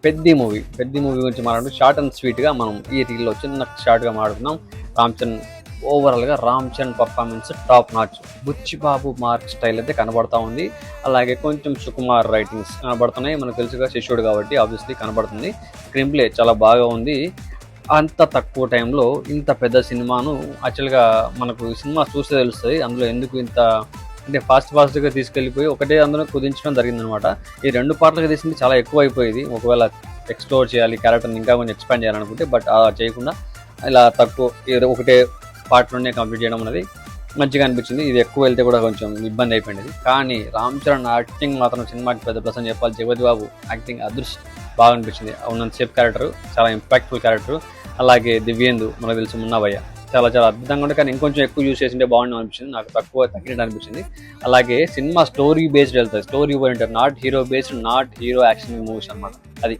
పెద్ద మూవీ గురించి మాట్లాడుతూ షార్ట్ అండ్ స్వీట్గా మనం ఈ రీల్లో చిన్న షార్ట్గా మాట్లాడుతున్నాం. రామ్ చరణ్ ఓవరాల్గా Ram Charan performance top notch. Buchibabu mark style అయితే కనబడతా ఉంది. అలాగే కొంచెం సుకుమార్ రైటింగ్స్ కనబడుతున్నాయి. మనకు తెలుసుగా శిష్యుడు కాబట్టి ఆబ్వియస్లీ కనబడుతుంది. స్క్రీన్ ప్లే చాలా బాగా ఉంది. అంత తక్కువ టైంలో ఇంత పెద్ద సినిమాను యాక్చువల్గా మనకు సినిమా చూస్తే తెలుస్తుంది అందులో ఎందుకు ఇంత అంటే ఫాస్ట్గా తీసుకెళ్ళిపోయి ఒకటే అందులో కుదించడం జరిగిందనమాట. ఈ 2 పార్ట్లుగా తీసింది చాలా ఎక్కువ అయిపోయేది. ఒకవేళ ఎక్స్ప్లోర్ చేయాలి క్యారెక్టర్ని ఇంకా కొంచెం ఎక్స్పాండ్ చేయాలనుకుంటే, బట్ అలా చేయకుండా ఇలా తక్కువ ఒకటే పార్ట్లోనే కంప్లీట్ చేయడం అనేది మంచిగా అనిపించింది. ఇది ఎక్కువ వెళ్తే కూడా కొంచెం ఇబ్బంది అయిపోయింది. కానీ రామ్ చరణ్ యాక్టింగ్ మాత్రం సినిమాకి పెద్ద ప్లస్ అని చెప్పాలి. జగపతి బాబు యాక్టింగ్ అదృష్టం బాగా అనిపించింది. ఉన్నంతసేపు క్యారెక్టర్ చాలా ఇంపాక్ట్ఫుల్ క్యారెక్టర్. అలాగే దివ్యేందు మనకు తెలిసి మున్నాభయ్య చాలా అద్భుతంగా ఉండే, కానీ ఇంకొంచెం ఎక్కువ యూజ్ చేసింటే బాగుండు అనిపించింది. నాకు తక్కువ తగ్గినట్టు అనిపించింది. అలాగే సినిమా స్టోరీ బేస్డ్ వెళ్తుంది. Story oriented, not hero based, not hero action movies అనమాట. అది